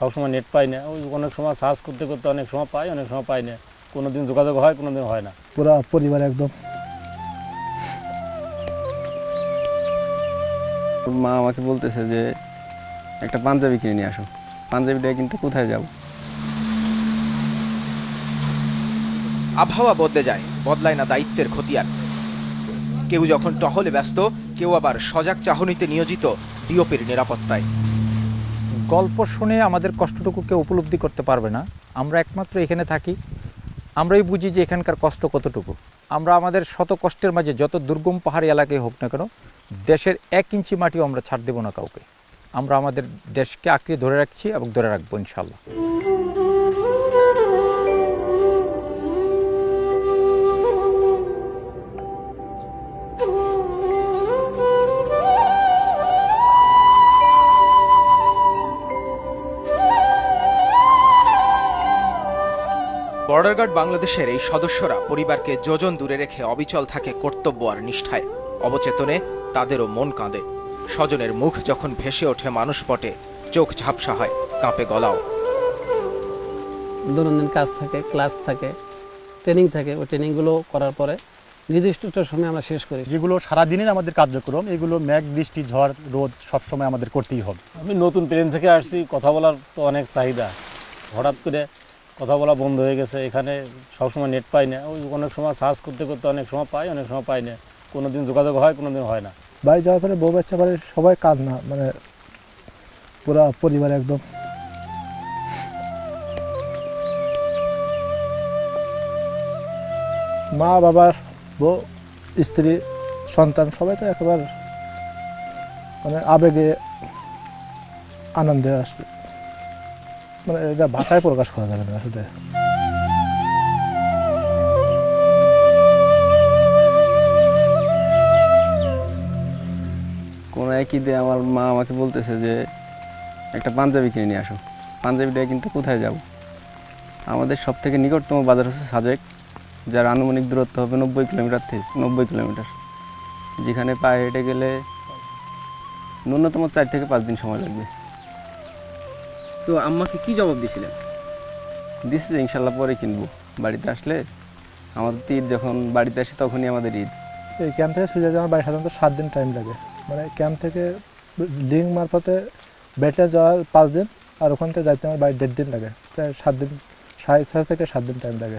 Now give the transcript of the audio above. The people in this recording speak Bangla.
সবসময় নেট পাই না, ওই অনেক সময় সার্চ করতে করতে অনেক সময় পাই, অনেক সময় পাই না। কোনো দিন যোগাযোগ হয়, কোনো দিন হয় না। পুরা পরিবার একদম। মা আমাকে বলতেছে যে একটা পাঞ্জাবি কিনে নিয়ে আসো। পাঞ্জাবিটা কিন্তু কোথায় যাব? আবহাওয়া বদলে যায়, বদলায় না দায়িত্বের খতিয়ান। কেউ যখন টহলে ব্যস্ত, কেউ আবার সজাগ চাহনিতে নিয়োজিত ডিওপির নিরাপত্তায়। গল্প শুনে আমাদের কষ্টটুকু কেউ উপলব্ধি করতে পারবে না। আমরা একমাত্র এখানে থাকি, আমরাই বুঝি যে এখানকার কষ্ট কতটুকু। আমরা আমাদের শত কষ্টের মাঝে যত দুর্গম পাহাড়ি এলাকায় হোক না কেন, দেশের 1 ইঞ্চি মাটিও আমরা ছাড় দেব না কাউকে। আমরা আমাদের দেশকে আঁকড়ে ধরে রাখছি এবং ধরে রাখবো ইনশাল্লাহ। বর্ডার গার্ড বাংলাদেশের এই সদস্যরা পরিবারকে যোজন দূরে রেখে অবিচল থাকে কর্তব্য আর নিষ্ঠায়। অবচেতনে তাদেরও মন কাঁদে। স্বজনের মুখ যখন ভেসে ওঠে মানুষপটে, চোখ ঝাপসা হয়, কাঁপে গলাও। দৈনন্দিন কাজ থাকে, ক্লাস থাকে, ট্রেনিং থাকে। ওই ট্রেনিংগুলো করার পরে নির্দিষ্ট সময় আমরা শেষ করি। যেগুলো সারাদিনের আমাদের কার্যক্রম, এগুলো মেঘ বৃষ্টি ঝড় রোদ সবসময় আমাদের করতেই হবে। আমি নতুন প্লেন থেকে আসছি, কথা বলার তো অনেক চাহিদা। হঠাৎ করে কথা বলা বন্ধ হয়ে গেছে। এখানে সবসময় নেট পাই না, ওই অনেক সময় সার্চ করতে করতে অনেক সময় পাই, অনেক সময় পাই না। কোনো দিন যোগাযোগ হয়, কোনো দিন হয় না। বাড়ি যাওয়ার পরে বউ বাচ্চা বাড়ির সবাই কান্না, মানে পুরা পরিবার একদম। মা বাবা, বউ, স্ত্রী, সন্তান সবাই তো একেবারে মানে আবেগে আনন্দে আসবে, মানে এটা ভাষায় প্রকাশ করা যাবে না আসলে। কোনো এক ঈদে আমার মা আমাকে বলতেছে যে একটা পাঞ্জাবি কিনে নিয়ে আসো। পাঞ্জাবিটা কিন্তু কোথায় যাব? আমাদের সব থেকে নিকটতম বাজার হচ্ছে সাজেক, যার আনুমানিক দূরত্ব হবে 90 কিলোমিটার থেকে 90 কিলোমিটার, যেখানে পায়ে হেঁটে গেলে ন্যূনতম 4 থেকে 5 দিন সময় লাগবে। তো আম্মাকে কি জবাব দিছিলেন? দিচ্ছি যে ইনশাল্লাহ পরে কিনবো, বাড়িতে আসলে। আমাদের তো ঈদ যখন বাড়িতে আসি তখনই আমাদের ঈদ। এই ক্যাম্প থেকে সুজা যাওয়ার বাড়ি সাধারণত 7 দিন টাইম লাগে। মানে ক্যাম্প থেকে লিঙ্ক মারফতে বেটলে যাওয়ার 5 দিন, আর ওখান থেকে যাইতে আমার বাড়ি 1.5 দিন লাগে। প্রায় 7 দিন, 6.5 থেকে 7 দিন টাইম লাগে।